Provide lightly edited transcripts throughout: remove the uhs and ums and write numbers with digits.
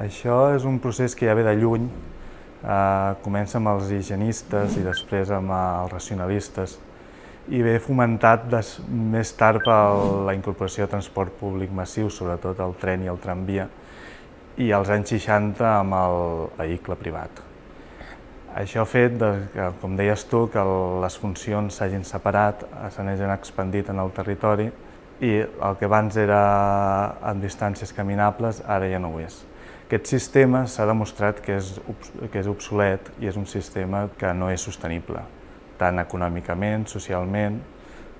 Això és un procés que ja ve de lluny. Comença amb els higienistes i després amb els racionalistes i ve fomentat més tard per la incorporació de transport públic massiu, sobretot el tren i el tramvia, i als anys 60 amb el vehicle privat. Això ha fet, com deies tu, que les funcions s'hagin separat, s'hagin expandit en el territori i el que abans era en distàncies caminables ara ja no ho és. Aquest sistema s'ha demostrat que és obsolet i és un sistema que no és sostenible, tant econòmicament, socialment,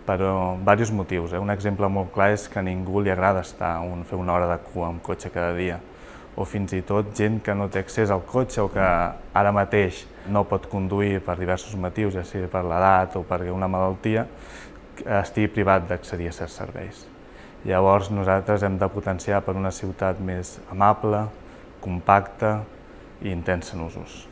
per diversos motius. Un exemple molt clar és que a ningú li agrada fer una hora de cua amb cotxe cada dia, o fins i tot gent que no té accés al cotxe o que ara mateix no pot conduir per diversos motius, ja sigui per l'edat o per una malaltia, estigui privat d'accedir a certs serveis. Llavors nosaltres hem de potenciar per una ciutat més amable, compacta i intensa en usos.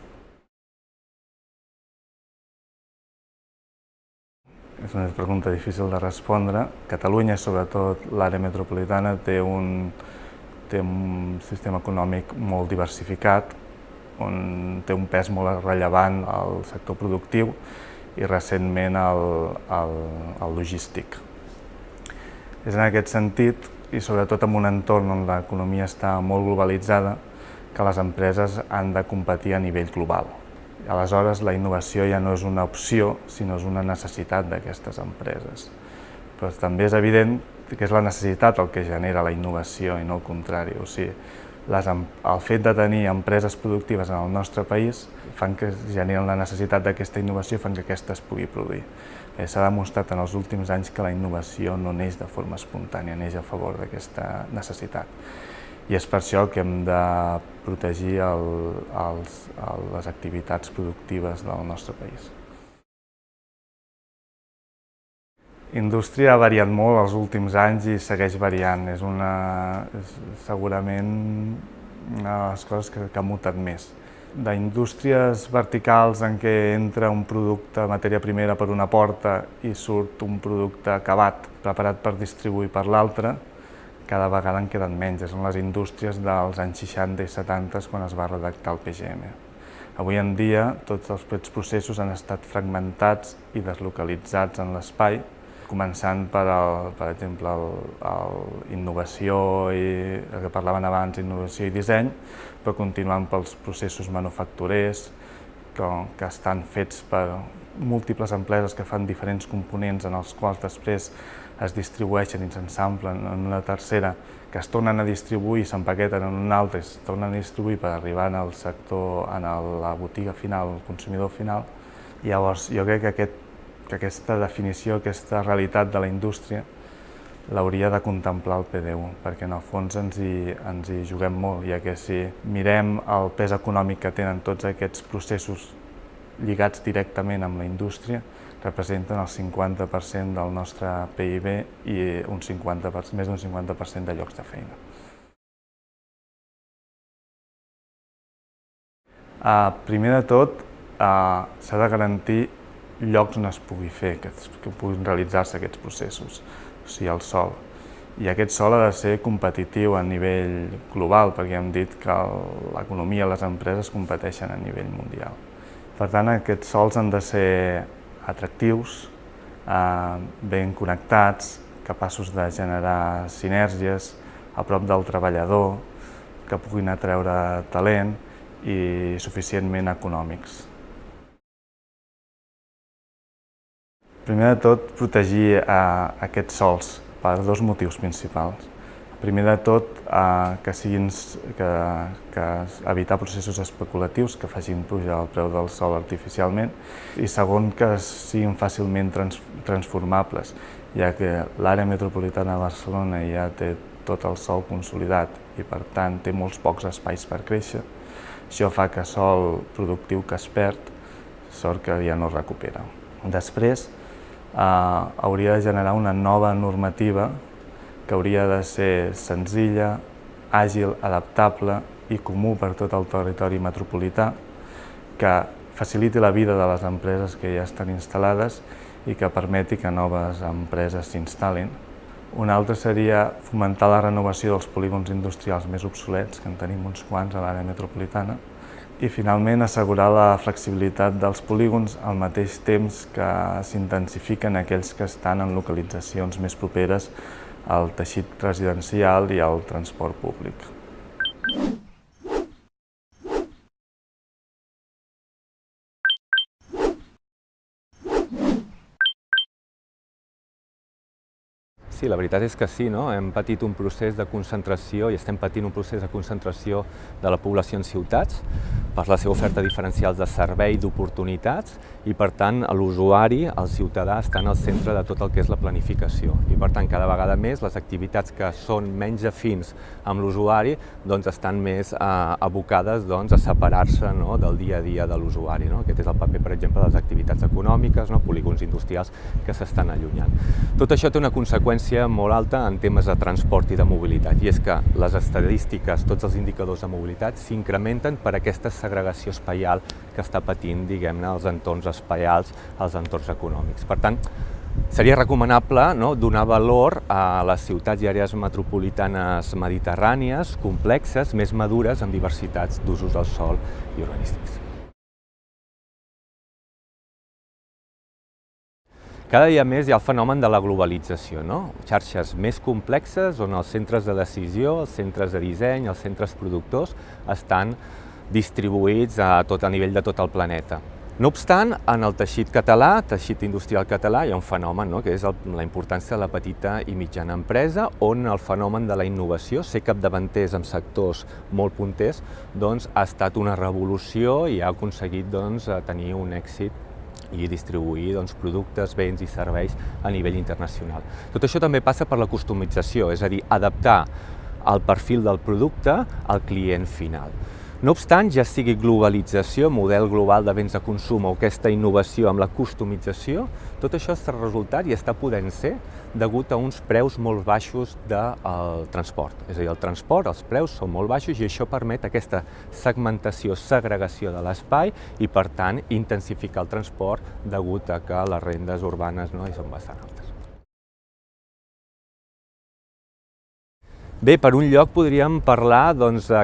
És una pregunta difícil de respondre. Catalunya, sobretot l'àrea metropolitana, té un sistema econòmic molt diversificat, on té un pes molt rellevant al sector productiu i recentment al logístic. És en aquest sentit, i sobretot en un entorn on l'economia està molt globalitzada, que les empreses han de competir a nivell global. Aleshores, la innovació ja no és una opció, sinó és una necessitat d'aquestes empreses. Però també és evident que és la necessitat el que genera la innovació i no el contrari. O sigui, el fet de tenir empreses productives en el nostre país fan que generen la necessitat d'aquesta innovació i fan que aquesta es pugui produir. S'ha demostrat en els últims anys que la innovació no neix de forma espontània, neix a favor d'aquesta necessitat. I és per això que hem de protegir les activitats productives del nostre país. Indústria ha variat molt els últims anys i segueix variant. És segurament una de les coses que ha mutat més. D'indústries verticals en què entra un producte, matèria primera, per una porta i surt un producte acabat, preparat per distribuir per l'altra, cada vegada en queden menys. Són les indústries dels anys 60 i 70 quan es va redactar el PGM. Avui en dia tots els processos han estat fragmentats i deslocalitzats en l'espai, començant per exemple, innovació, el que parlaven abans, innovació i disseny, però continuant pels processos manufacturers, que estan fets per múltiples empreses que fan diferents components en els quals després es distribueixen i s'ensamblen en una tercera, que es tornen a distribuir i s'empaqueten en una altra i es tornen a distribuir per arribar al sector, a la botiga final, al consumidor final. Llavors, jo crec que aquesta definició, aquesta realitat de la indústria, l'hauria de contemplar el PDU, perquè en el fons ens hi juguem molt, ja que si mirem el pes econòmic que tenen tots aquests processos lligats directament amb la indústria, representen el 50% del nostre PIB i més d'un 50% de llocs de feina. Primer de tot, s'ha de garantir llocs on es pugui fer, que puguin realitzar-se aquests processos, o sigui, el sòl. I aquest sòl ha de ser competitiu a nivell global, perquè hem dit que l'economia i les empreses competeixen a nivell mundial. Per tant, aquests sòls han de ser atractius, ben connectats, capaços de generar sinergies a prop del treballador, que puguin atreure talent i suficientment econòmics. Primer de tot, protegir aquests sòls per dos motius principals. Primer de tot, evitar processos especulatius que facin pujar el preu del sòl artificialment, i segon, que siguin fàcilment transformables, ja que l'àrea metropolitana de Barcelona ja té tot el sòl consolidat i per tant té molts pocs espais per créixer. Això fa que sòl productiu que es perd, sort que ja no es recupera. Després, hauria de generar una nova normativa que hauria de ser senzilla, àgil, adaptable i comú per tot el territori metropolità, que faciliti la vida de les empreses que ja estan instal·lades i que permeti que noves empreses s'instal·lin, Un altre seria fomentar la renovació dels polígons industrials més obsolets, que en tenim uns quants a l'àrea metropolitana, i finalment assegurar la flexibilitat dels polígons al mateix temps que s'intensifiquen aquells que estan en localitzacions més properes al teixit residencial i al transport públic. Sí, la veritat és que sí, no? Hem patit un procés de concentració i estem patint un procés de concentració de la població en ciutats per la seva oferta diferencial de servei, d'oportunitats, i per tant l'usuari, el ciutadà, està en el centre de tot el que és la planificació. I per tant cada vegada més les activitats que són menys afins amb l'usuari estan més abocades a separar-se del dia a dia de l'usuari. Aquest és el paper, per exemple, de les activitats econòmiques, polígons industrials que s'estan allunyant. Tot això té una conseqüència molt alta en temes de transport i de mobilitat, i és que les estadístiques, tots els indicadors de mobilitat s'incrementen per aquesta segregació espaial que està patint, diguem-ne, els entorns espaials, els entorns econòmics. Per tant, seria recomanable donar valor a les ciutats i àrees metropolitanes mediterrànies, complexes, més madures, amb diversitats d'usos del sòl i urbanístics. Cada dia més hi ha el fenomen de la globalització, xarxes més complexes on els centres de decisió, els centres de disseny, els centres productors estan distribuïts a nivell de tot el planeta. No obstant, en el teixit català, teixit industrial català, hi ha un fenomen, que és la importància de la petita i mitjana empresa, on el fenomen de la innovació, ser capdavanters en sectors molt punters, ha estat una revolució i ha aconseguit tenir un èxit i distribuir productes, béns i serveis a nivell internacional. Tot això també passa per la customització, és a dir, adaptar el perfil del producte al client final. No obstant, ja sigui globalització, model global de béns de consum o aquesta innovació amb la customització, tot això està resultat i està podent ser degut a uns preus molt baixos del transport. És a dir, el transport, els preus són molt baixos i això permet aquesta segmentació, segregació de l'espai i, per tant, intensificar el transport degut a que les rendes urbanes són bastant altes. Bé, per un lloc podríem parlar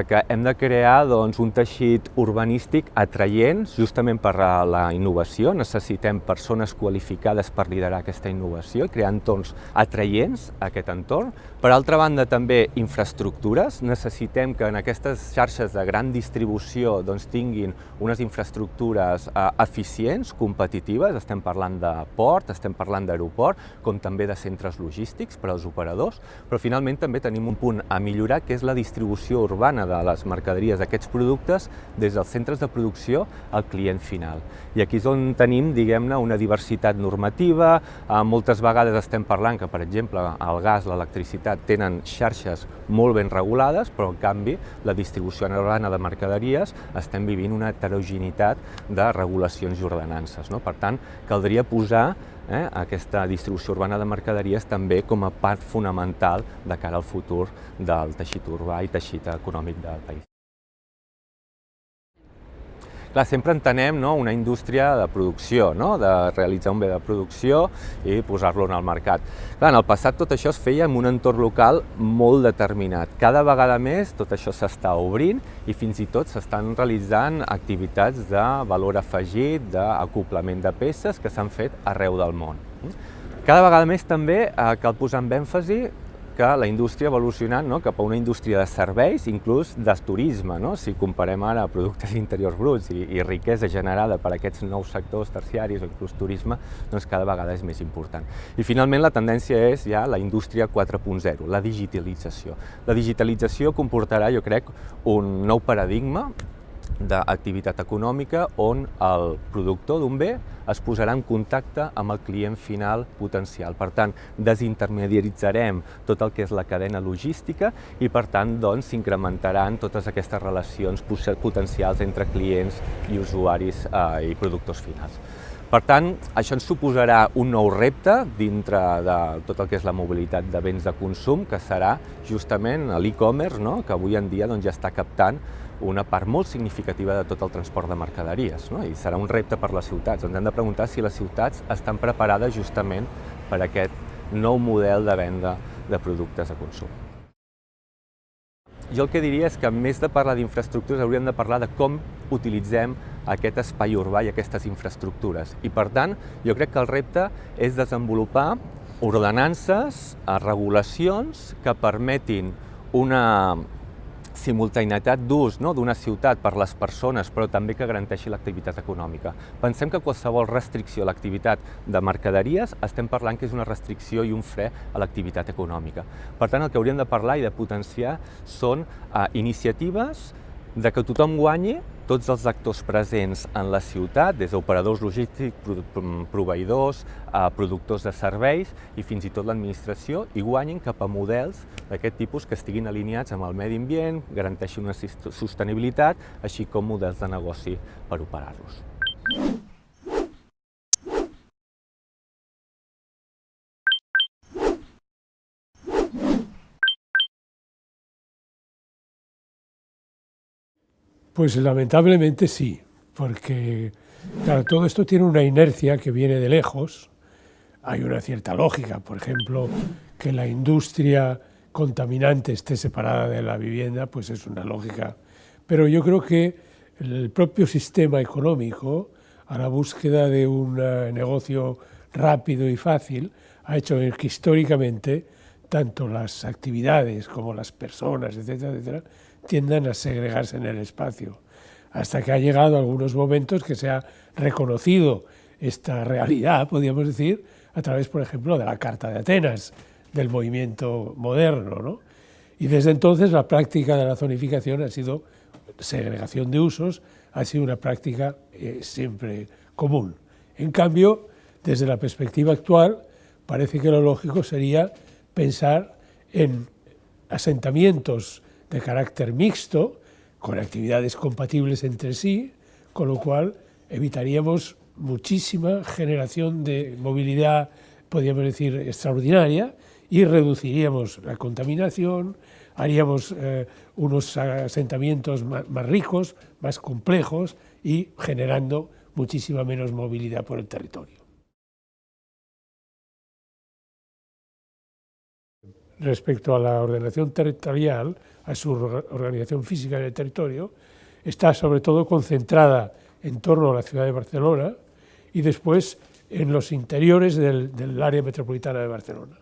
que hem de crear un teixit urbanístic atraient, justament per la innovació. Necessitem persones qualificades per liderar aquesta innovació, crear entorns atraients a aquest entorn. Per altra banda, també infraestructures. Necessitem que en aquestes xarxes de gran distribució tinguin unes infraestructures eficients, competitives. Estem parlant de port, estem parlant d'aeroport, com també de centres logístics per als operadors, però finalment també tenim un punt a millorar, que és la distribució urbana de les mercaderies d'aquests productes des dels centres de producció al client final. I aquí és on tenim, diguem-ne, una diversitat normativa. Moltes vegades estem parlant que, per exemple, el gas, l'electricitat tenen xarxes molt ben regulades, però en canvi la distribució urbana de mercaderies estem vivint una heterogeneïtat de regulacions i ordenances. Per tant, caldria posar aquesta distribució urbana de mercaderies també com a part fonamental de cara al futur del teixit urbà i teixit econòmic del país. Clar, sempre entenem una indústria de producció, de realitzar un bé de producció i posar-lo en el mercat. Clar, en el passat tot això es feia en un entorn local molt determinat. Cada vegada més tot això s'està obrint i fins i tot s'estan realitzant activitats de valor afegit, d'acoblament de peces que s'han fet arreu del món. Cada vegada més també cal posar amb èmfasi que la indústria evolucionant cap a una indústria de serveis, inclús de turisme. Si comparem ara productes interiors bruts i riquesa generada per aquests nous sectors terciaris o inclús turisme, cada vegada és més important. I finalment la tendència és ja la indústria 4.0, la digitalització. La digitalització comportarà, jo crec, un nou paradigma d'activitat econòmica on el productor d'un bé es posarà en contacte amb el client final potencial. Per tant, desintermediaritzarem tot el que és la cadena logística i, per tant, s'incrementaran totes aquestes relacions potencials entre clients i usuaris i productors finals. Per tant, això ens suposarà un nou repte dintre de tot el que és la mobilitat de béns de consum, que serà justament l'e-commerce, que avui en dia ja està captant una part molt significativa de tot el transport de mercaderies, i serà un repte per les ciutats. Ens hem de preguntar si les ciutats estan preparades justament per aquest nou model de venda de productes de consum. Jo el que diria és que, a més de parlar d'infraestructures, hauríem de parlar de com utilitzem aquest espai urbà i aquestes infraestructures. I, per tant, jo crec que el repte és desenvolupar ordenances, regulacions que permetin una simultaneïtat d'ús d'una ciutat per les persones, però també que garanteixi l'activitat econòmica. Pensem que qualsevol restricció a l'activitat de mercaderies estem parlant que és una restricció i un fre a l'activitat econòmica. Per tant, el que hauríem de parlar i de potenciar són iniciatives de que tothom guanyi, tots els actors presents en la ciutat, des d'operadors logístics, proveïdors, productors de serveis i fins i tot l'administració, i guanyin cap a models d'aquest tipus que estiguin alineats amb el medi ambient, garanteixin una sostenibilitat, així com models de negoci per operar-los. Pues lamentablemente sí, porque claro, todo esto tiene una inercia que viene de lejos. Hay una cierta lógica, por ejemplo, que la industria contaminante esté separada de la vivienda, pues es una lógica. Pero yo creo que el propio sistema económico, a la búsqueda de un negocio rápido y fácil, ha hecho que históricamente tanto las actividades como las personas, etcétera, etcétera, tiendan a segregarse en el espacio, hasta que ha llegado algunos momentos que se ha reconocido esta realidad, podríamos decir, a través, por ejemplo, de la Carta de Atenas, del movimiento moderno, ¿no? Y desde entonces la práctica de la zonificación ha sido, segregación de usos, ha sido una práctica siempre común. En cambio, desde la perspectiva actual, parece que lo lógico sería pensar en asentamientos de carácter mixto, con actividades compatibles entre sí, con lo cual evitaríamos muchísima generación de movilidad, podríamos decir, extraordinaria, y reduciríamos la contaminación, haríamos unos asentamientos más ricos, más complejos y generando muchísima menos movilidad por el territorio. Respecto a la ordenación territorial, a su organización física en el territorio, está sobre todo concentrada en torno a la ciudad de Barcelona y después en los interiores del área metropolitana de Barcelona.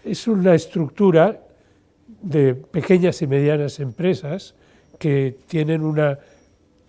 Es una estructura de pequeñas y medianas empresas que tienen una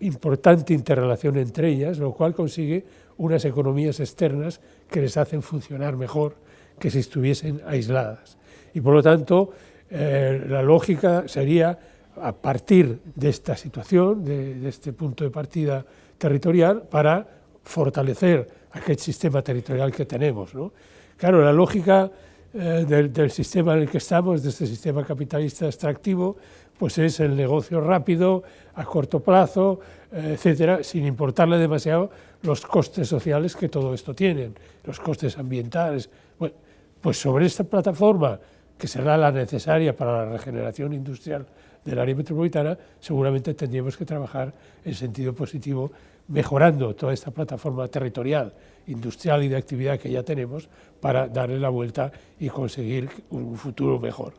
importante interrelación entre ellas, lo cual consigue unas economías externas que les hacen funcionar mejor que si estuviesen aisladas. Y por lo tanto, la lógica sería, a partir de esta situación, de este punto de partida territorial, para fortalecer aquel sistema territorial que tenemos, ¿no? Claro, la lógica del sistema en el que estamos, de este sistema capitalista extractivo, pues es el negocio rápido, a corto plazo, etcétera, sin importarle demasiado los costes sociales que todo esto tienen, los costes ambientales. Bueno, pues sobre esta plataforma, que será la necesaria para la regeneración industrial del área metropolitana, seguramente tendríamos que trabajar en sentido positivo, mejorando toda esta plataforma territorial, industrial y de actividad que ya tenemos, para darle la vuelta y conseguir un futuro mejor.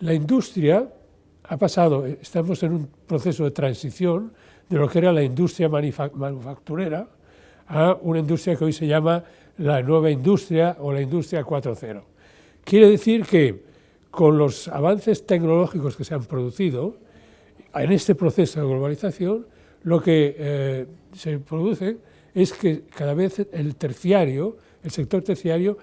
La industria ha pasado, estamos en un proceso de transición de lo que era la industria manufacturera a una industria que hoy se llama la nueva industria o la industria 4.0. Quiere decir que con los avances tecnológicos que se han producido en este proceso de globalización, lo que se produce es que cada vez el terciario, el sector terciario,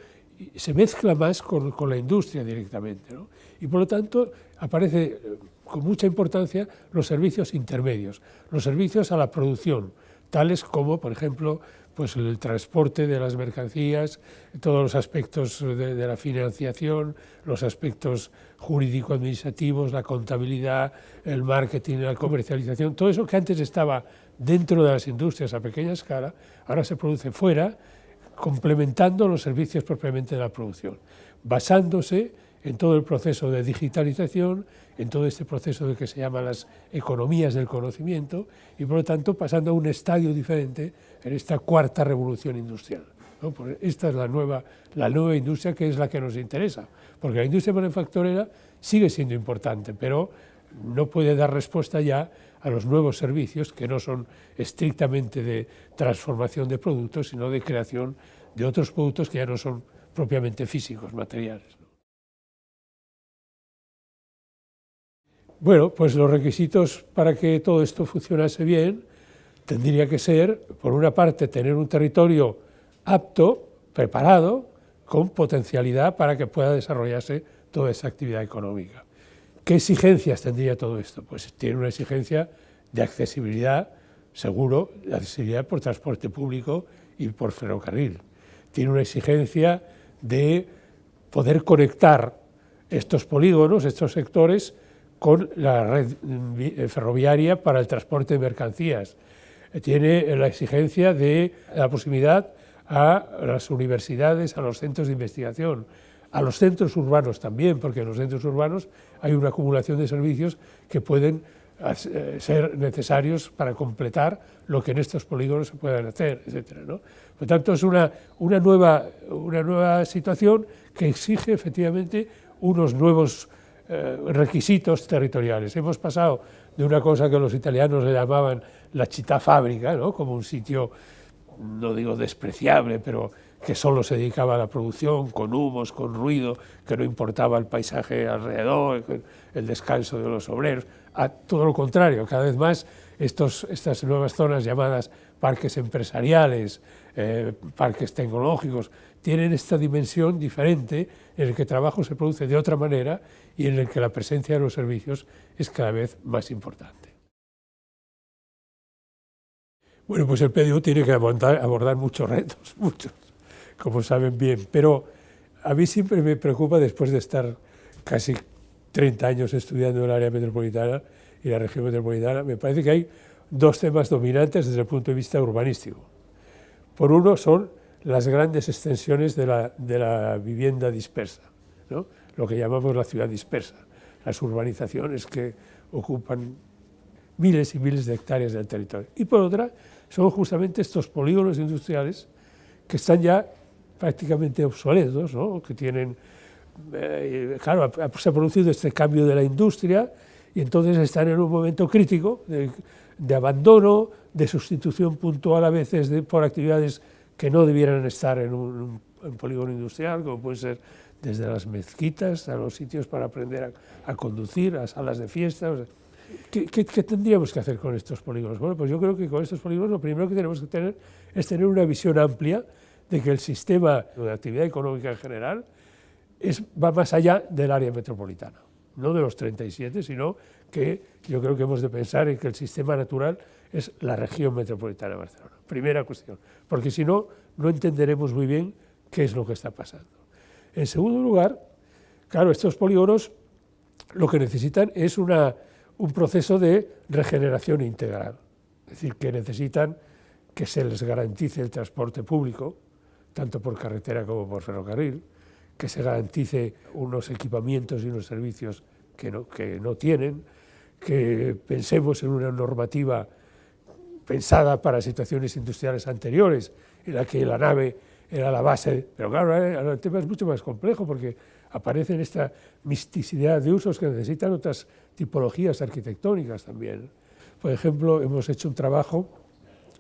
se mezcla más con la industria directamente, ¿no? Y por lo tanto aparece con mucha importancia los servicios intermedios, los servicios a la producción, tales como, por ejemplo, pues el transporte de las mercancías, todos los aspectos de la financiación, los aspectos jurídico-administrativos, la contabilidad, el marketing, la comercialización, todo eso que antes estaba dentro de las industrias a pequeña escala, ahora se produce fuera, complementando los servicios propiamente de la producción, basándose en todo el proceso de digitalización, en todo este proceso de que se llaman las economías del conocimiento y por lo tanto pasando a un estadio diferente en esta cuarta revolución industrial. ¿no? Pues esta es la nueva industria, que es la que nos interesa, porque la industria manufacturera sigue siendo importante, pero no puede dar respuesta ya a los nuevos servicios, que no son estrictamente de transformación de productos, sino de creación de otros productos que ya no son propiamente físicos, materiales. Bueno, pues los requisitos para que todo esto funcionase bien tendría que ser, por una parte, tener un territorio apto, preparado, con potencialidad para que pueda desarrollarse toda esa actividad económica. ¿Qué exigencias tendría todo esto? Pues tiene una exigencia de accesibilidad, seguro, de accesibilidad por transporte público y por ferrocarril. Tiene una exigencia de poder conectar estos polígonos, estos sectores, con la red ferroviaria para el transporte de mercancías. Tiene la exigencia de la proximidad a las universidades, a los centros de investigación, a los centros urbanos también, porque en los centros urbanos hay una acumulación de servicios que pueden ser necesarios para completar lo que en estos polígonos se puedan hacer, etc., ¿no? Por tanto, es una nueva situación que exige efectivamente unos nuevos requisitos territoriales. Hemos pasado de una cosa que los italianos le llamaban la città fábrica, ¿no? Como un sitio, no digo despreciable, pero que solo se dedicaba a la producción, con humos, con ruido, que no importaba el paisaje alrededor, el descanso de los obreros, a todo lo contrario. Cada vez más estas nuevas zonas llamadas parques empresariales, parques tecnológicos, tienen esta dimensión diferente en el que el trabajo se produce de otra manera y en el que la presencia de los servicios es cada vez más importante. Bueno, pues el PDU tiene que abordar muchos retos, muchos, como saben bien, pero a mí siempre me preocupa, después de estar casi 30 años estudiando el área metropolitana y la región metropolitana, me parece que hay dos temas dominantes desde el punto de vista urbanístico. Por uno son las grandes extensiones de la vivienda dispersa, ¿no? Lo que llamamos la ciudad dispersa, las urbanizaciones que ocupan miles y miles de hectáreas del territorio. Y por otra, son justamente estos polígonos industriales que están ya prácticamente obsoletos, ¿no? Que tienen, claro, se ha producido este cambio de la industria y entonces están en un momento crítico de abandono, de sustitución puntual a veces por actividades que no debieran estar en un polígono industrial, como puede ser desde las mezquitas a los sitios para aprender a conducir, a salas de fiesta. O sea, ¿qué tendríamos que hacer con estos polígonos? Bueno, pues yo creo que con estos polígonos lo primero que tenemos que tener es tener una visión amplia de que el sistema de actividad económica en general va más allá del área metropolitana, no de los 37, sino que yo creo que hemos de pensar en que el sistema natural es la región metropolitana de Barcelona. Primera cuestión, porque si no, no entenderemos muy bien qué es lo que está pasando. En segundo lugar, claro, estos polígonos lo que necesitan es un proceso de regeneración integral, es decir, que necesitan que se les garantice el transporte público, tanto por carretera como por ferrocarril, que se garantice unos equipamientos y unos servicios que no tienen, que pensemos en una normativa pensada para situaciones industriales anteriores, en la que la nave era la base, pero claro, el tema es mucho más complejo porque aparecen esta misticidad de usos que necesitan otras tipologías arquitectónicas también. Por ejemplo, hemos hecho un trabajo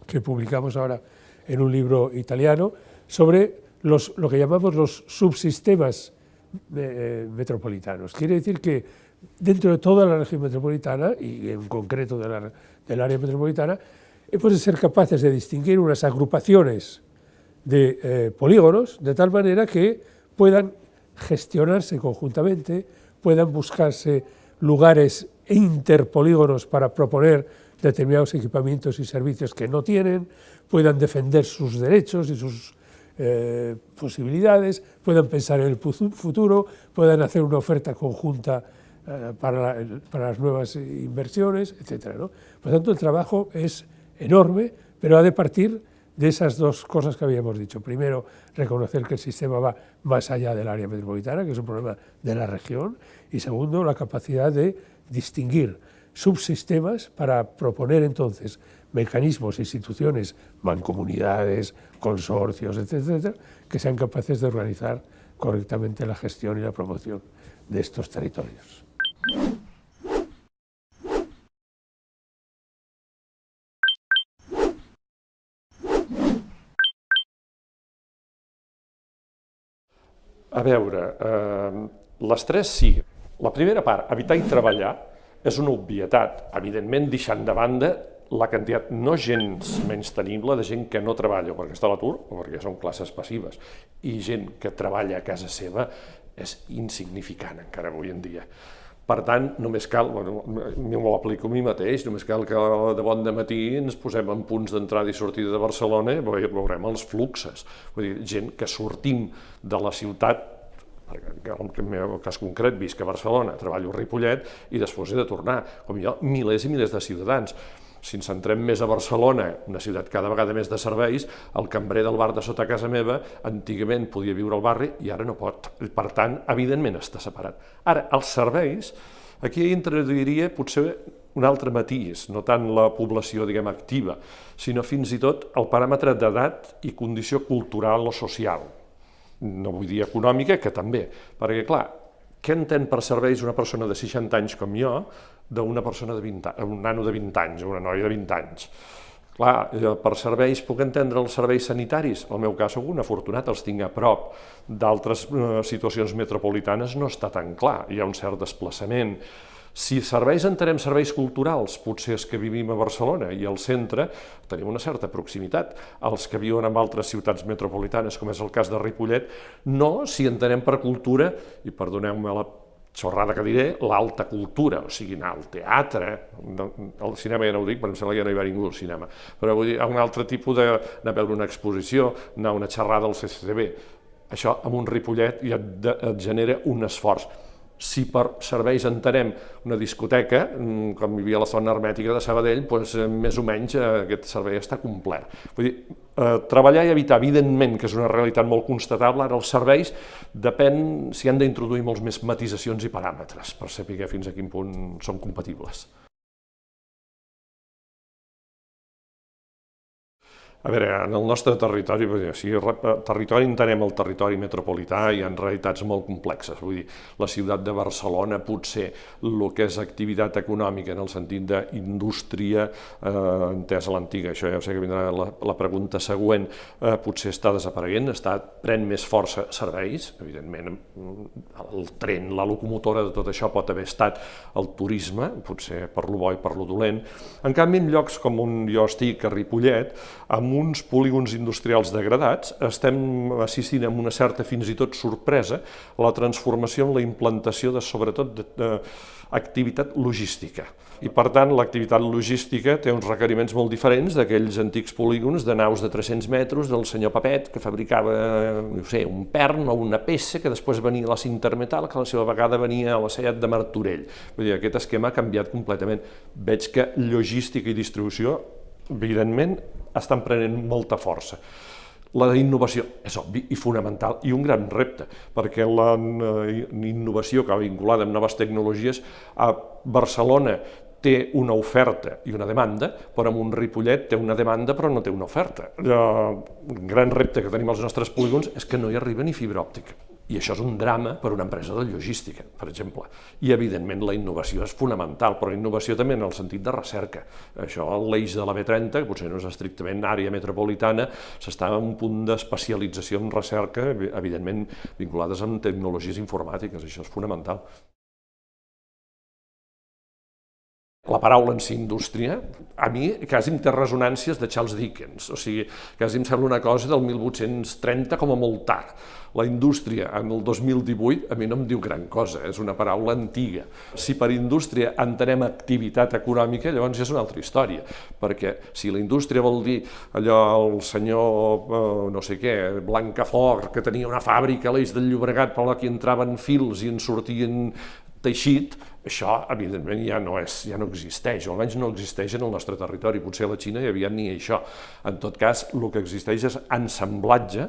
que publicamos ahora en un libro italiano sobre lo que llamamos los subsistemas metropolitanos. Quiere decir que dentro de toda la región metropolitana, y en concreto del área metropolitana, hemos de ser capaces de distinguir unas agrupaciones de polígonos de tal manera que puedan gestionarse conjuntamente, puedan buscarse lugares interpolígonos para proponer determinados equipamientos y servicios que no tienen, puedan defender sus derechos y sus posibilidades, puedan pensar en el futuro, puedan hacer una oferta conjunta para las nuevas inversiones, etc., ¿no? Por tanto, el trabajo es enorme, pero ha de partir de esas dos cosas que habíamos dicho. Primero, reconocer que el sistema va más allá del área metropolitana, que es un problema de la región, y segundo, la capacidad de distinguir subsistemas para proponer entonces mecanismos, instituciones, mancomunidades, consorcios, etcétera, que sean capaces de organizar correctamente la gestión y la promoción de estos territorios. A veure, les tres sí. La primera part, habitar i treballar, és una obvietat, evidentment deixant de banda la quantitat no gens menystenible de gent que no treballa o perquè està a l'atur o perquè són classes passives, i gent que treballa a casa seva és insignificant encara avui en dia. Per tant, només cal, m'ho aplico a mi mateix, només cal que de bon dematí ens posem en punts d'entrada i sortida de Barcelona i veurem els fluxes. Vull dir, gent que sortim de la ciutat, en el meu cas concret visc a Barcelona, treballo a Ripollet i després he de tornar, com jo, milers i milers de ciutadans. Si ens centrem més a Barcelona, una ciutat cada vegada més de serveis, el cambrer del bar de sota casa meva antigament podia viure al barri i ara no pot. Per tant, evidentment està separat. Ara, els serveis, aquí introduiria potser un altre matís, no tant la població, diguem, activa, sinó fins i tot el paràmetre d'edat i condició cultural o social. No vull dir econòmica, que també, perquè, clar, què entén per serveis una persona de 60 anys com jo d'una persona de 20 anys, un nano de 20 anys o una noia de 20 anys? Clar, per serveis puc entendre els serveis sanitaris, en el meu cas soc un afortunat, els tinc a prop. D'altres situacions metropolitanes no està tan clar, hi ha un cert desplaçament. Si serveis entenem serveis culturals, potser és que vivim a Barcelona i al centre tenim una certa proximitat. Els que viuen en altres ciutats metropolitanes, com és el cas de Ripollet, no, si entenem per cultura, i perdoneu-me la xorrada que diré, l'alta cultura, o sigui, anar al teatre, al cinema ja no ho dic, però em sembla que ja no hi va ningú al cinema, però vull dir, un altre tipus d'anar a veure una exposició, anar a una xerrada al CCCB, això amb un Ripollet ja et genera un esforç. Si per serveis entenem una discoteca, com hi havia la zona hermètica de Sabadell, doncs més o menys aquest servei està complet. Vull dir, treballar i evitar, evidentment, que és una realitat molt constatable, ara els serveis depèn si han d'introduir molts més matisacions i paràmetres per saber fins a quin punt són compatibles. A veure, en el nostre territori, si territori entenem el territori metropolità, hi ha realitats molt complexes. Vull dir, la ciutat de Barcelona potser el que és activitat econòmica en el sentit d'indústria, entesa l'antiga, això ja sé que vindrà la pregunta següent, potser està desapareguent, pren més força serveis, evidentment el tren, la locomotora de tot això pot haver estat el turisme, potser per lo bo i per lo dolent. En canvi, en llocs com on jo estic, a Ripollet, amb uns polígons industrials degradats, estem assistint amb una certa, fins i tot sorpresa, a la transformació en la implantació de, sobretot, d'activitat logística. I, per tant, l'activitat logística té uns requeriments molt diferents d'aquells antics polígons de naus de 300 metres del senyor Papet, que fabricava, no sé, un pern o una peça que després venia a la Cintermetal, que a la seva vegada venia a la Seat de Martorell. Vull dir, aquest esquema ha canviat completament. Veig que logística i distribució, evidentment, estan prenent molta força. La innovació és obvi i fonamental i un gran repte, perquè la innovació que va vinculada amb noves tecnologies a Barcelona té una oferta i una demanda, però en un Ripollet té una demanda però no té una oferta. El gran repte que tenim als nostres polígons és que no hi arriba ni fibra òptica. I això és un drama per a una empresa de logística, per exemple. I, evidentment, la innovació és fonamental, però innovació també en el sentit de recerca. Això, l'eix de la B30, que potser no és estrictament àrea metropolitana, s'està en un punt d'especialització en recerca, evidentment, vinculades amb tecnologies informàtiques. Això és fonamental. La paraula en si, indústria, a mi quasi em té ressonàncies de Charles Dickens, o sigui, quasi em sembla una cosa del 1830 com a molt tard. La indústria en el 2018 a mi no em diu gran cosa, és una paraula antiga. Si per indústria entenem activitat econòmica, llavors ja és una altra història, perquè si la indústria vol dir allò, el senyor no sé què, Blancafort, que tenia una fàbrica a l'Eix del Llobregat per la que entraven fils i en sortien teixit, això, evidentment, ja no existeix, o almenys no existeix en el nostre territori. Potser a la Xina hi havia ni això. En tot cas, el que existeix és ensamblatge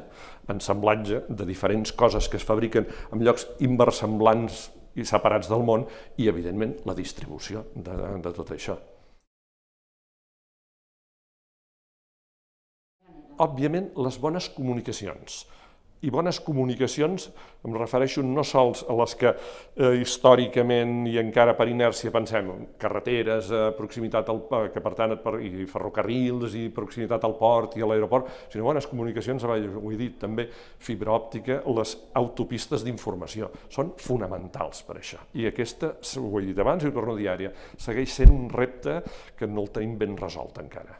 de diferents coses que es fabriquen en llocs inversemblants i separats del món i, evidentment, la distribució de tot això. òbviament, les bones comunicacions. I bones comunicacions em refereixo no sols a les que històricament i encara per inèrcia pensem, carreteres, proximitat que per tant i ferrocarrils i proximitat al port i a l'aeroport, sinó bones comunicacions, ho he dit també, fibra òptica, les autopistes d'informació, són fonamentals per això. I aquesta, ho he dit abans i ho torno a dir ara, segueix sent un repte que no el tenim ben resolt encara.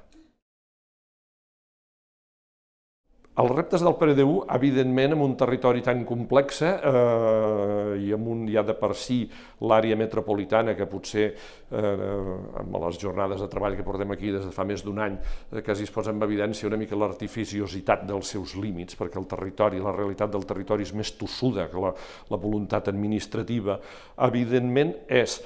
Els reptes del PDU, evidentment, en un territori tan complex i amb un ja de per si l'àrea metropolitana, que potser amb les jornades de treball que portem aquí des de fa més d'un any, quasi es posa en evidència una mica l'artificiositat dels seus límits, perquè el territori, la realitat del territori és més tossuda que la voluntat administrativa, evidentment és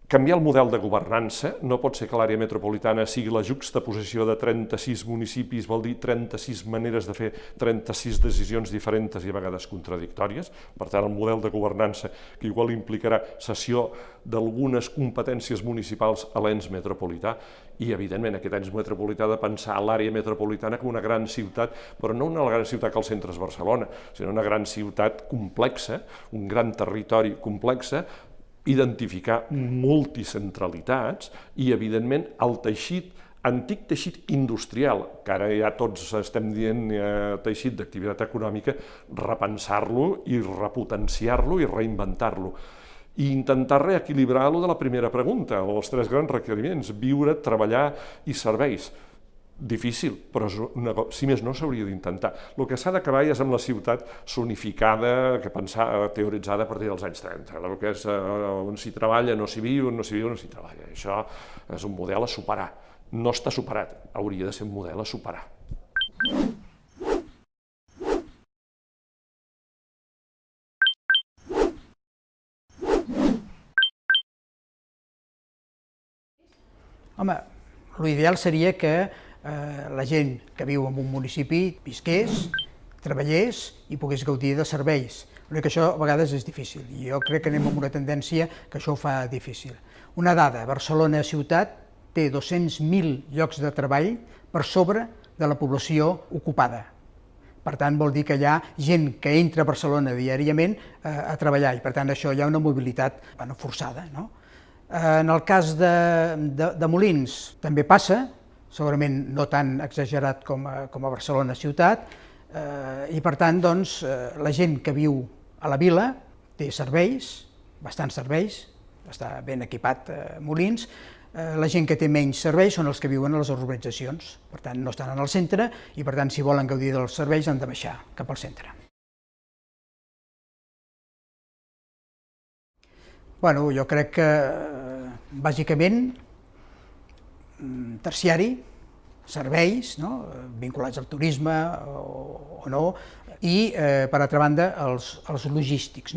canviar el model de governança. No pot ser que l'àrea metropolitana sigui la juxtaposició de 36 municipis, vol dir 36 maneres de fer 36 decisions diferents i a vegades contradictòries. Per tant, el model de governança que igual implicarà cessió d'algunes competències municipals a l'ens metropolità i, evidentment, aquest ens metropolità de pensar l'àrea metropolitana com una gran ciutat, però no una gran ciutat que al centre és Barcelona, sinó una gran ciutat complexa, un gran territori complex, identificar multicentralitats i, evidentment, el teixit, antic teixit industrial, que ara ja tots estem dient teixit d'activitat econòmica, repensar-lo i repotenciar-lo i reinventar-lo. I intentar reequilibrar-lo de la primera pregunta, els tres grans requeriments, viure, treballar i serveis. Difícil, però si més no s'hauria d'intentar. El que s'ha d'acabar és amb la ciutat zonificada, teoritzada a partir dels anys 30. El que és on s'hi treballa no s'hi viu, on no s'hi viu no s'hi treballa. Això és un model a superar. No està superat, hauria de ser un model a superar. Home, l'ideal seria que la gent que viu en un municipi visqués, treballés i pogués gaudir de serveis. L'únic que això a vegades és difícil i jo crec que anem amb una tendència que això ho fa difícil. Una dada, Barcelona ciutat té 200.000 llocs de treball per sobre de la població ocupada. Per tant, vol dir que hi ha gent que entra a Barcelona diàriament a treballar i per tant això hi ha una mobilitat forçada. En el cas de Molins també passa, segurament no tan exagerat com a Barcelona ciutat, i per tant la gent que viu a la vila té serveis, bastants serveis, està ben equipat Molins, la gent que té menys serveis són els que viuen a les urbanitzacions, per tant no estan en el centre i per tant si volen gaudir dels serveis han de baixar cap al centre. Bueno, jo crec que bàsicament terciari, serveis vinculats al turisme o no, i per altra banda els logístics,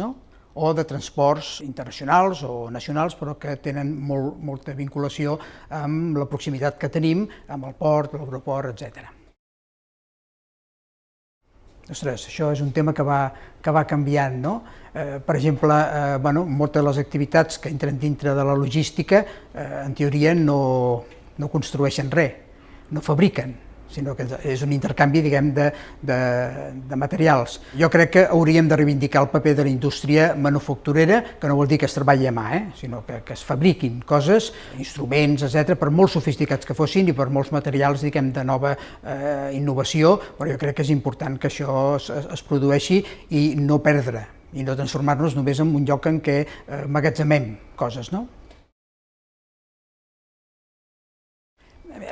o de transports internacionals o nacionals, però que tenen molta vinculació amb la proximitat que tenim amb el port, l'aeroport, etc. Ostres, això és un tema que va canviant, no? Per exemple, moltes de les activitats que entren dintre de la logística, en teoria no construeixen res, no fabriquen, sinó que és un intercanvi, diguem, de materials. Jo crec que hauríem de reivindicar el paper de la indústria manufacturera, que no vol dir que es treballi a mà, sinó que es fabriquin coses, instruments, etc., per molt sofisticats que fossin i per molts materials, diguem, de nova innovació, però jo crec que és important que això es produeixi i no perdre, i no transformar-nos només en un lloc en què emmagatzemem coses, no?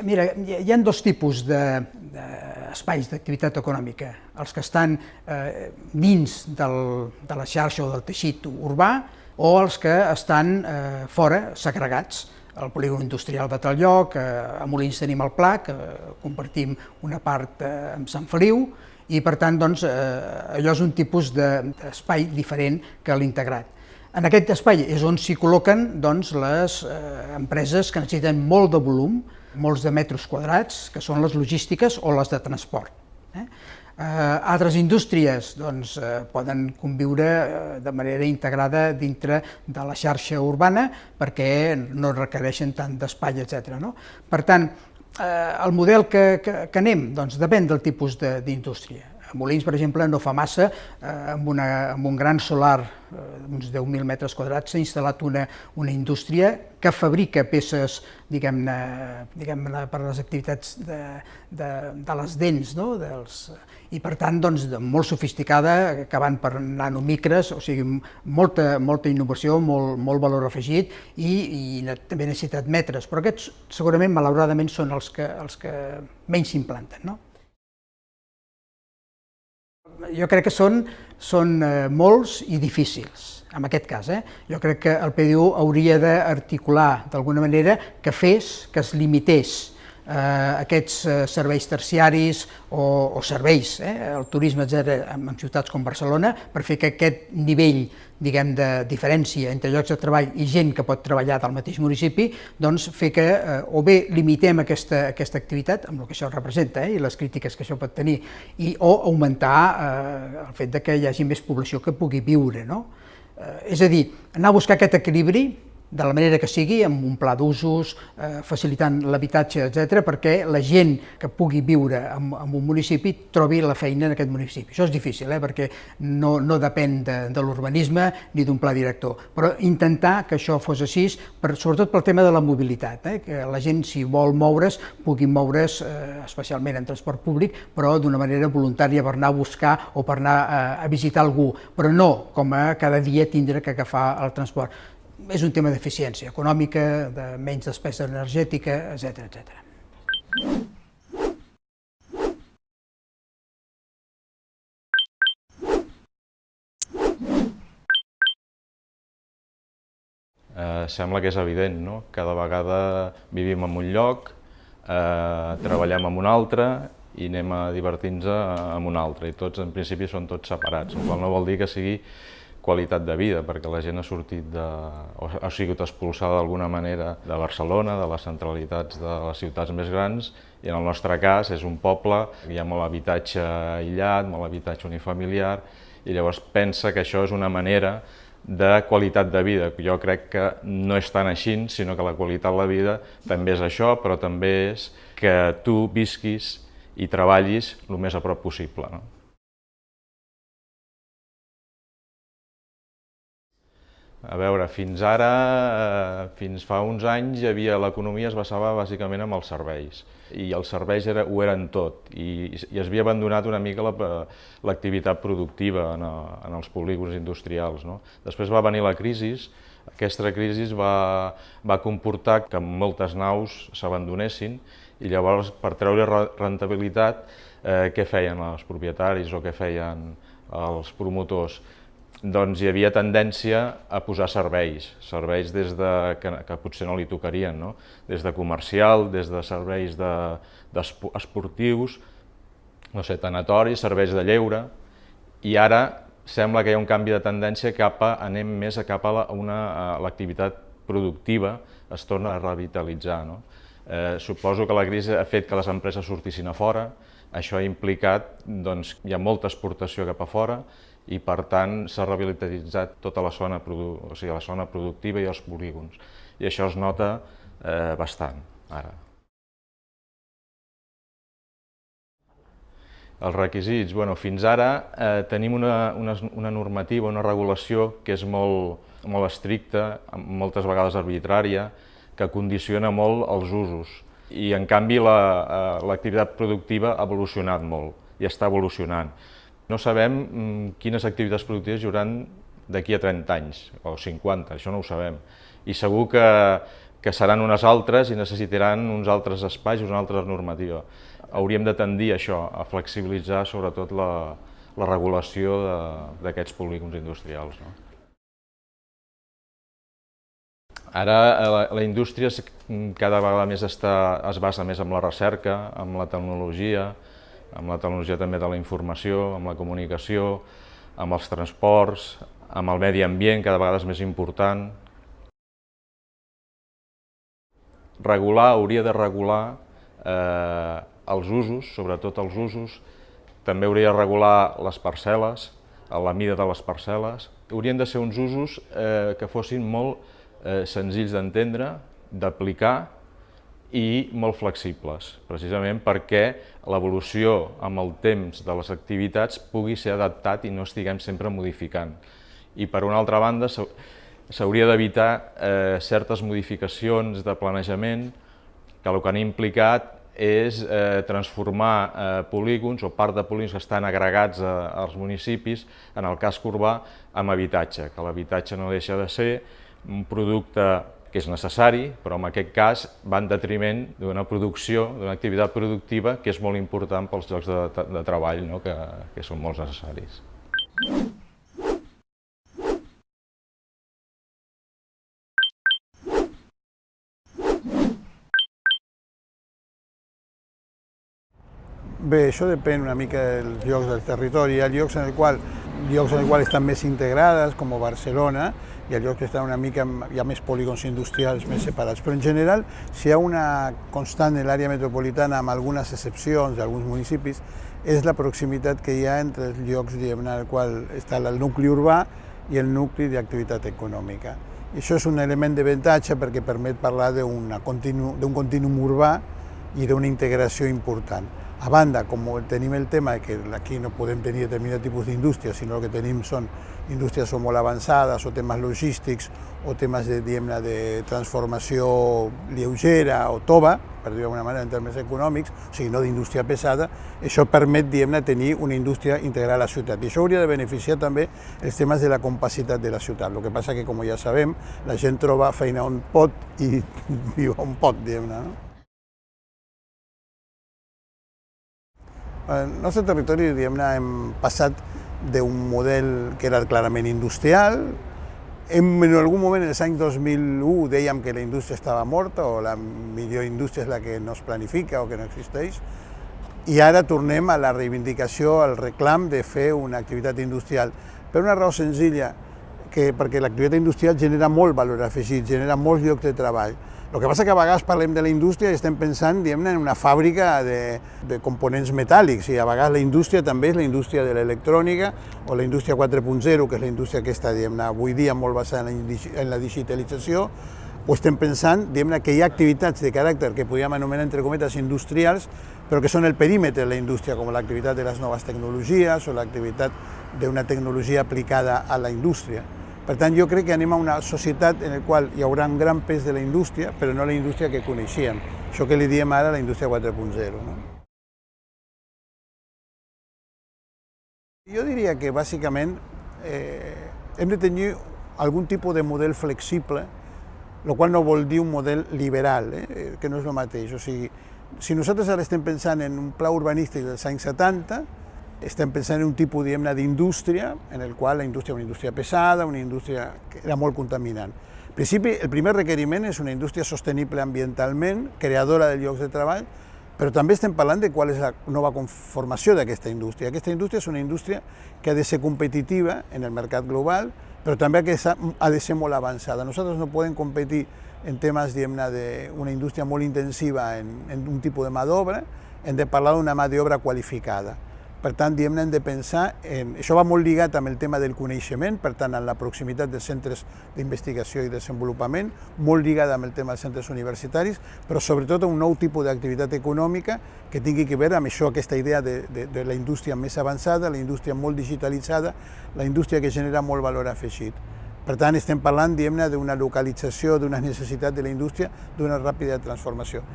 Mira, hi ha dos tipus d'espais d'activitat econòmica, els que estan dins de la xarxa o del teixit urbà o els que estan fora, segregats. El polígon industrial de tal lloc, a Molins tenim el Pla, que compartim una part amb Sant Feliu, i per tant allò és un tipus d'espai diferent que l'integrat. En aquest espai és on s'hi col·loquen les empreses que necessiten molt de volum, molts de metres quadrats, que són les logístiques o les de transport. Altres indústries poden conviure de manera integrada dintre de la xarxa urbana perquè no requereixen tant d'espai, etc. Per tant, El model que anem doncs, depèn del tipus d'indústria. A Molins, per exemple, no fa massa, amb un gran solar d'uns 10.000 metres quadrats, s'ha instal·lat una indústria que fabrica peces, diguem-ne, per a les activitats de les dents, no? I per tant, doncs, molt sofisticada, que van per nanomicres, o sigui, molta innovació, molt valor afegit i també necessitat metres, però aquests segurament, malauradament, són els que menys s'implanten, no? Jo crec que són molts i difícils, en aquest cas. Jo crec que el PDU hauria d'articular d'alguna manera que es limités aquests serveis terciaris o serveis, el turisme, etc., en ciutats com Barcelona, per fer que aquest nivell, diguem, de diferència entre llocs de treball i gent que pot treballar del mateix municipi, doncs fer que o bé limitem aquesta activitat, amb el que això representa i les crítiques que això pot tenir, o augmentar el fet que hi hagi més població que pugui viure, no? És a dir, anar a buscar aquest equilibri de la manera que sigui, amb un pla d'usos, facilitant l'habitatge, etc., perquè la gent que pugui viure en un municipi trobi la feina en aquest municipi. Això és difícil, perquè no depèn de l'urbanisme ni d'un pla director, però intentar que això fos així, sobretot pel tema de la mobilitat, que la gent, si vol moure's, pugui moure's, especialment en transport públic, però d'una manera voluntària per anar a buscar o per anar a visitar algú, però no com a cada dia tindre que agafar el transport. És un tema d'eficiència econòmica, de menys despesa energètica, etc. Sembla que és evident, no? Cada vegada vivim en un lloc, treballem en un altre i anem a divertir-nos en un altre, i tots, en principi, són tots separats, el qual no vol dir que sigui qualitat de vida, perquè la gent ha sortit o ha sigut expulsada d'alguna manera de Barcelona, de les centralitats de les ciutats més grans, i en el nostre cas és un poble, hi ha molt habitatge aïllat, molt habitatge unifamiliar, i llavors pensa que això és una manera de qualitat de vida. Jo crec que no és tan així, sinó que la qualitat de la vida també és això, però també és que tu visquis i treballis el més a prop possible, no? A veure, fins ara, fins fa uns anys, l'economia es basava bàsicament en els serveis, i els serveis ho eren tot, i es havia abandonat una mica l'activitat productiva en els polígons industrials, no? Després va venir la crisi. Aquesta crisi va comportar que moltes naus s'abandonessin, i llavors, per treure rendibilitat, què feien els propietaris o què feien els promotors? Doncs hi havia tendència a posar serveis que potser no li tocarien, no? Des de comercial, des de serveis esportius, no sé, tanatoris, serveis de lleure, i ara sembla que hi ha un canvi de tendència anem més cap a l'activitat productiva, es torna a revitalitzar, no? Suposo que la crisi ha fet que les empreses sortissin a fora, això ha implicat que hi ha molta exportació cap a fora, i per tant s'ha revitalitzat tota la zona productiva i els polígons. I això es nota bastant ara. Els requisits, fins ara tenim una normativa, una regulació que és molt estricta, moltes vegades arbitrària, que condiciona molt els usos. I en canvi l'activitat productiva ha evolucionat molt i està evolucionant. No sabem quines activitats productives hi haurà d'aquí a 30 anys, o 50, això no ho sabem. I segur que seran unes altres i necessitaran uns altres espais i una altra normativa. Hauríem de tendir a això, a flexibilitzar sobretot la regulació d'aquests polígons industrials. Ara la indústria cada vegada més es basa més en la recerca, en la tecnologia també de la informació, amb la comunicació, amb els transports, amb el medi ambient, cada vegada és més important. Hauria de regular els usos, sobretot els usos, també hauria de regular les parcel·les, la mida de les parcel·les. Haurien de ser uns usos que fossin molt senzills d'entendre, d'aplicar i molt flexibles, precisament perquè l'evolució amb el temps de les activitats pugui ser adaptat i no estiguem sempre modificant. I per una altra banda s'hauria d'evitar certes modificacions de planejament que el que han implicat és transformar polígons o part de polígons que estan agregats als municipis, en el casc urbà, amb habitatge, que l'habitatge no deixa de ser un producte que és necessari, però en aquest cas va en detriment d'una producció, d'una activitat productiva que és molt important pels llocs de treball, no? que són molt necessaris. Bé, això depèn una mica dels llocs del territori. Hi ha llocs en el qual estan més integrades, com Barcelona, i hi ha llocs que estan una mica, hi ha més polígons industrials més separats. Però en general, si hi ha una constant en l'àrea metropolitana, amb algunes excepcions d'alguns municipis, és la proximitat que hi ha entre els llocs en el qual està el nucli urbà i el nucli d'activitat econòmica. I això és un element d'avantatge perquè permet parlar d'un contínuum urbà i d'una integració important. A banda, com tenim el tema que aquí no podem tenir determinat tipus d'indústria, sinó que tenim són indústries molt avançades o temes logístics o temes de transformació lleugera o tova, per dir-ho d'alguna manera en termes econòmics, o sigui, no d'indústria pesada, això permet tenir una indústria integrada a la ciutat. I això hauria de beneficiar també els temes de la compacitat de la ciutat. El que passa que, com ja sabem, la gent troba feina on pot i viu on pot, no? El nostre territori hem passat d'un model que era clarament industrial. En algun moment, en els anys 2001, dèiem que la indústria estava morta o la millor indústria és la que no es planifica o que no existeix. I ara tornem a la reivindicació, al reclam de fer una activitat industrial. Per una raó senzilla, perquè l'activitat industrial genera molt valor afegit, genera molts llocs de treball. El que passa que a vegades parlem de la indústria i estem pensant en una fàbrica de components metàl·lics, i a vegades la indústria també és la indústria de l'electrònica o la indústria 4.0, que és la indústria que està avui dia molt basada en la digitalització, o estem pensant que hi ha activitats de caràcter que podríem anomenar entre cometes industrials, però que són el perímetre de la indústria, com l'activitat de les noves tecnologies o l'activitat d'una tecnologia aplicada a la indústria. Per tant, jo crec que anem a una societat en la qual hi haurà un gran pes de la indústria, però no la indústria que coneixíem, això que li diem ara la indústria 4.0. Jo diria que, bàsicament, hem de tenir algun tipus de model flexible, el qual no vol dir un model liberal, que no és el mateix. O sigui, si nosaltres ara estem pensant en un pla urbanístic dels anys 70, estem pensant en un tipus d'indústria en el qual la indústria és una indústria pesada, una indústria que era molt contaminant. En principi, el primer requeriment és una indústria sostenible ambientalment, creadora de llocs de treball, però també estem parlant de qual és la nova conformació d'aquesta indústria. Aquesta indústria és una indústria que ha de ser competitiva en el mercat global, però també ha de ser molt avançada. Nosaltres no podem competir en temes d'una indústria molt intensiva en un tipus de mà d'obra, hem de parlar d'una mà d'obra qualificada. Per tant, hem de pensar això va molt lligat amb el tema del coneixement, per tant, en la proximitat dels centres d'investigació i desenvolupament, molt lligada amb el tema dels centres universitaris, però sobretot un nou tipus d'activitat econòmica que tingui a veure amb això, aquesta idea de la indústria més avançada, la indústria molt digitalitzada, la indústria que genera molt valor afegit. Per tant, estem parlant d'una localització, d'una necessitat de la indústria, d'una ràpida transformació.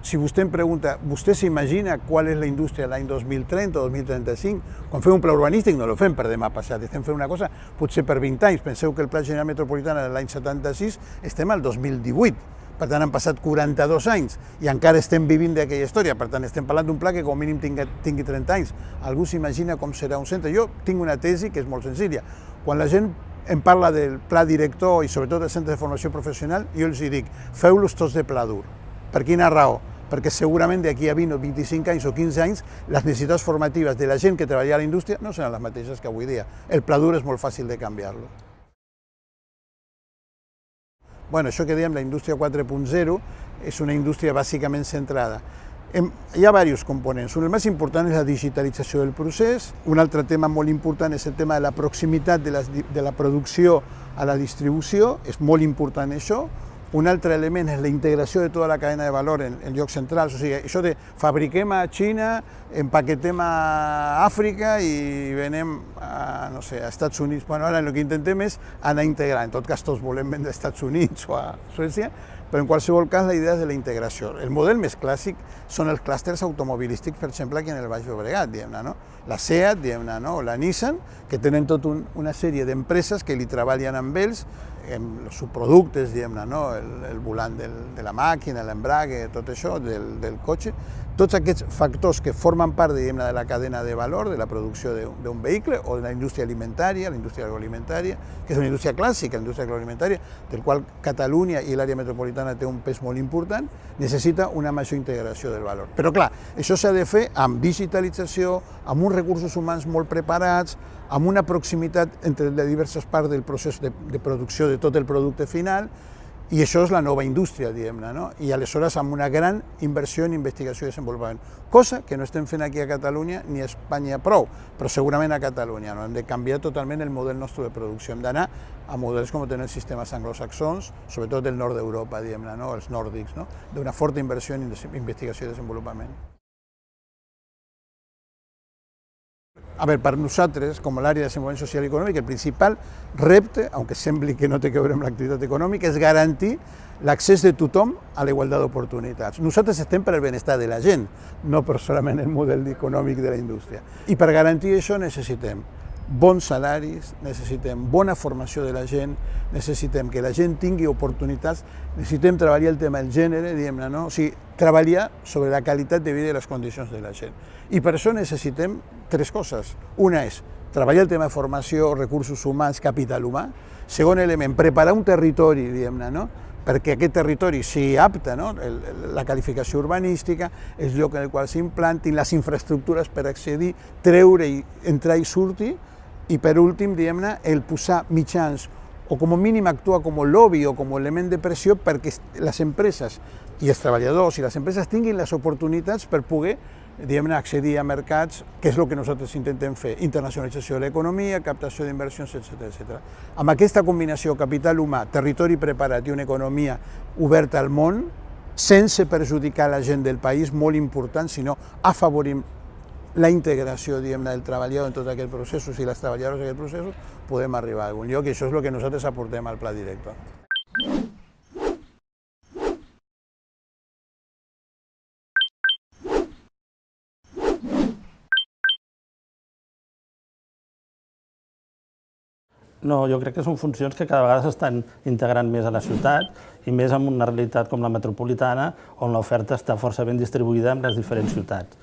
Si vostè em pregunta, vostè s'imagina qual és la indústria l'any 2030 o 2035? Quan fem un pla urbanístic no el fem per demà passat, estem fent una cosa potser per 20 anys. Penseu que el Pla General Metropolitana de l'any 76 estem al 2018. Per tant, han passat 42 anys i encara estem vivint d'aquella història. Per tant, estem parlant d'un pla que com a mínim tingui 30 anys. Algú s'imagina com serà un centre? Jo tinc una tesi que és molt senzilla. Quan la gent em parla del pla director i sobretot del centre de formació professional, jo els dic, feu-los tots de pla dur. Per quina raó? Perquè segurament d'aquí a 20 o 25 anys o 15 anys les necessitats formatives de la gent que treballa a la indústria no seran les mateixes que avui dia. El pla dur és molt fàcil de canviar-lo. Això que diem la indústria 4.0 és una indústria bàsicament centrada. Hi ha diversos components. El més important és la digitalització del procés. Un altre tema molt important és el tema de la proximitat de la producció a la distribució. És molt important això. Un altre element és la integració de tota la cadena de valor en llocs centrals, o sigui, això de fabriquem a Xina, empaquetem a Àfrica i venem a, no sé, a Estats Units. Bueno, ara el que intentem és anar integrant, en tot cas tots volem vendre als Estats Units o a Suècia, però en qualsevol cas la idea és de la integració. El model més clàssic són els clústers automobilístics, per exemple, aquí en el Baix Llobregat, diguem-ne, no? La SEAT, diguem-ne, no? O la Nissan, que tenen tota una sèrie d'empreses que li treballen amb ells, els subproductes, diguem-ne, no? El volant de la màquina, l'embrague, tot això, del cotxe, tots aquests factors que formen part, diguem-ne, de la cadena de valor, de la producció d'un vehicle, o de la indústria alimentària, la indústria agroalimentària, que és una indústria clàssica, la indústria agroalimentària, del qual Catalunya i l'àrea metropolitana té un pes molt important, necessita una major integració del valor. Però clar, això s'ha de fer amb digitalització, amb uns recursos humans molt preparats, amb una proximitat entre les diverses parts del procés de producció de tot el producte final, i això és la nova indústria, diguem-ne, no? I aleshores amb una gran inversió en investigació i desenvolupament, cosa que no estem fent aquí a Catalunya ni a Espanya prou, però segurament a Catalunya, no? Hem de canviar totalment el model nostre de producció, hem d'anar a models com tenen els sistemes anglosaxons, sobretot del nord d'Europa, diguem-ne, no? Els nòrdics, no? D'una forta inversió en investigació i desenvolupament. A veure, per nosaltres, com a l'àrea de desenvolupament social i econòmic, el principal repte, aunque sembli que no té a veure amb l'activitat econòmica, és garantir l'accés de tothom a la igualtat d'oportunitats. Nosaltres estem per al benestar de la gent, no per solament el model econòmic de la indústria. I per garantir això necessitem bons salaris, necessitem bona formació de la gent, necessitem que la gent tingui oportunitats, necessitem treballar el tema del gènere, diguem-ne, no? O sigui, treballar sobre la qualitat de vida i les condicions de la gent. I per això necessitem tres coses. Una és treballar el tema de formació, recursos humans, capital humà. Segon element, preparar un territori, diguem-ne, no? Perquè aquest territori sigui apte, no? La qualificació urbanística, el lloc en el qual s'implantin, les infraestructures per accedir, treure, entrar i sortir, i per últim, diguem-ne, el posar mitjans, o com a mínim actuar com a lobby o com a element de pressió perquè les empreses i els treballadors i les empreses tinguin les oportunitats per poder, diguem-ne, accedir a mercats, que és el que nosaltres intentem fer, internacionalització de l'economia, captació d'inversions, etc. Amb aquesta combinació capital humà, territori preparat i una economia oberta al món, sense perjudicar la gent del país, molt important, sinó afavorim la integració, diguem-ne, del treballador en tots aquests processos i les treballadores en aquests processos, podem arribar a algun lloc i això és el que nosaltres aportem al pla director. No, jo crec que són funcions que cada vegada s'estan integrant més a la ciutat i més en una realitat com la metropolitana on l'oferta està força ben distribuïda en les diferents ciutats.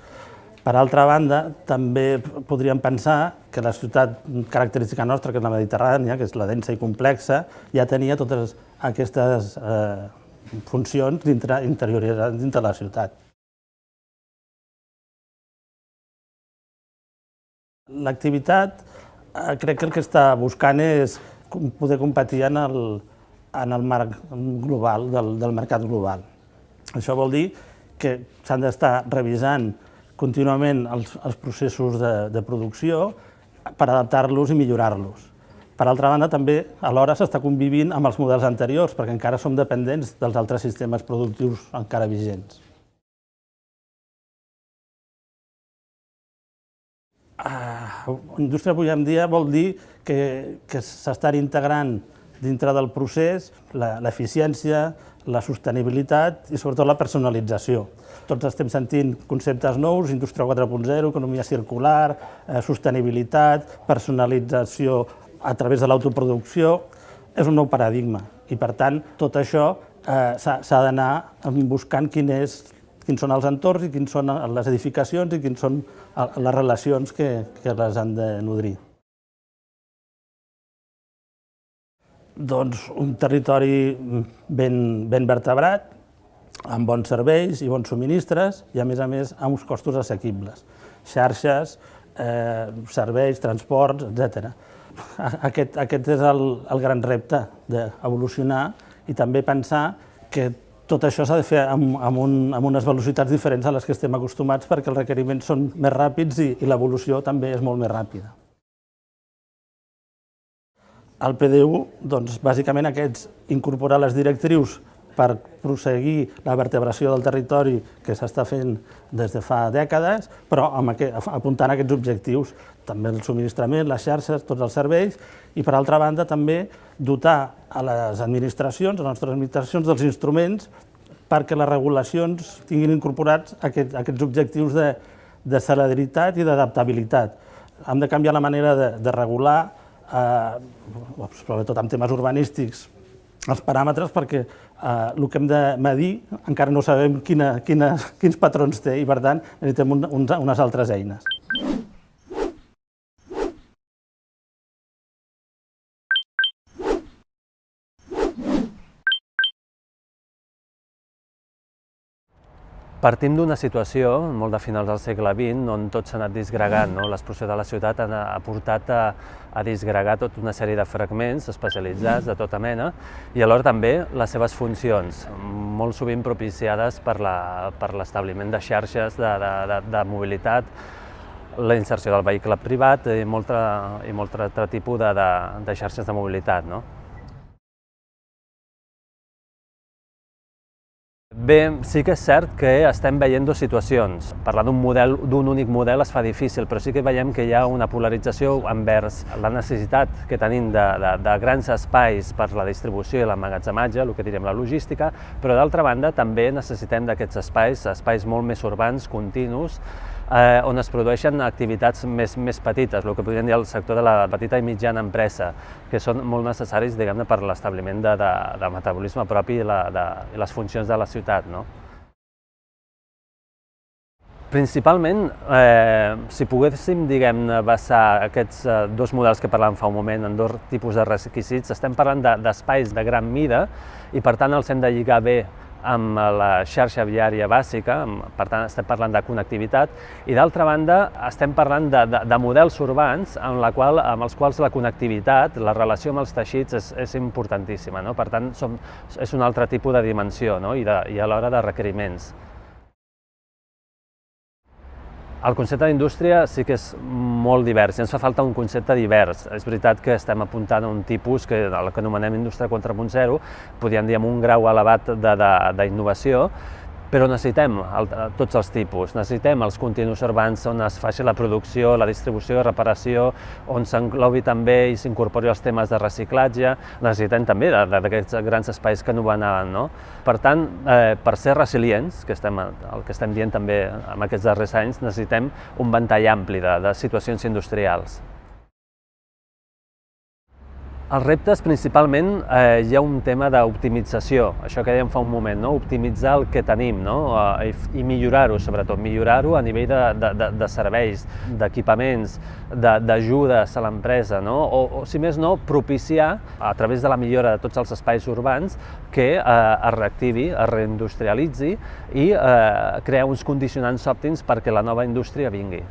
Per altra banda, també podríem pensar que la ciutat característica nostra, que és la mediterrània, que és la densa i complexa, ja tenia totes aquestes funcions interioritzades dintre de la ciutat. L'activitat crec que el que està buscant és poder competir en el marc global, del mercat global. Això vol dir que s'han d'estar revisant contínuament els processos de producció per adaptar-los i millorar-los. Per altra banda, també alhora s'està convivint amb els models anteriors, perquè encara som dependents dels altres sistemes productius encara vigents. Indústria avui en dia vol dir que s'estan integrant dintre del procés l'eficiència, la sostenibilitat i sobretot la personalització. Tots estem sentint conceptes nous, indústria 4.0, economia circular, sostenibilitat, personalització a través de l'autoproducció. És un nou paradigma i, per tant, tot això s'ha d'anar buscant quins són els entorns i quines són les edificacions i quines són les relacions que les han de nodrir. Doncs un territori ben vertebrat, amb bons serveis i bons subministres i, a més, amb uns costos assequibles. Xarxes, serveis, transports, etc. Aquest és el gran repte d'evolucionar i també pensar que tot això s'ha de fer amb unes velocitats diferents a les que estem acostumats perquè els requeriments són més ràpids i l'evolució també és molt més ràpida. El PDU, doncs, bàsicament incorporar les directrius per prosseguir la vertebració del territori que s'està fent des de fa dècades, però apuntant aquests objectius, també el subministrament, les xarxes, tots els serveis, i per altra banda també dotar a les administracions, a les nostres administracions, dels instruments perquè les regulacions tinguin incorporats aquests objectius de celeritat i d'adaptabilitat. Hem de canviar la manera de regular, sobretot en temes urbanístics, els paràmetres, perquè el que hem de medir encara no sabem quins patrons té i, per tant, necessitem unes altres eines. Partim d'una situació, molt de finals del segle XX, on tot s'ha anat disgregant. L'explosió de la ciutat ha portat a disgregar tota una sèrie de fragments especialitzats de tota mena i alhora també les seves funcions, molt sovint propiciades per l'establiment de xarxes de mobilitat, la inserció del vehicle privat i molt altre tipus de xarxes de mobilitat. Bé, sí que és cert que estem veient dues situacions. Parlar d'un únic model es fa difícil, però sí que veiem que hi ha una polarització envers la necessitat que tenim de grans espais per la distribució i l'emmagatzematge, el que diríem la logística, però d'altra banda també necessitem d'aquests espais molt més urbans, continus, on es produeixen activitats més petites, el que podríem dir el sector de la petita i mitjana empresa, que són molt necessaris, diguem-ne, per l'establiment del metabolisme propi i les funcions de la ciutat. Principalment, si poguéssim, diguem-ne, basar aquests dos models que parlàvem fa un moment en dos tipus de requisits, estem parlant d'espais de gran mida i, per tant, els hem de lligar bé amb la xarxa viària bàsica, per tant estem parlant de connectivitat, i d'altra banda estem parlant de models urbans amb els quals la connectivitat, la relació amb els teixits és importantíssima. Per tant, és un altre tipus de dimensió i alhora de requeriments. El concepte d'indústria sí que és molt divers, i ens fa falta un concepte divers. És veritat que estem apuntant a un tipus que el que anomenem indústria 4.0, podríem dir amb un grau elevat d'innovació, però necessitem tots els tipus. Necessitem els continus urbans on es faci la producció, la distribució i reparació, on s'englobi també i s'incorpori els temes de reciclatge. Necessitem també d'aquests grans espais que anomenàvem. Per tant, per ser resilients, el que estem dient també en aquests darrers anys, necessitem un ventall ampli de situacions industrials. Els reptes, principalment, hi ha un tema d'optimització, això que dèiem fa un moment, optimitzar el que tenim i millorar-ho, sobretot, millorar-ho a nivell de serveis, d'equipaments, d'ajudes a l'empresa, o, si més no, propiciar, a través de la millora de tots els espais urbans, que es reactivi, es reindustrialitzi i crear uns condicionants òptims perquè la nova indústria vingui.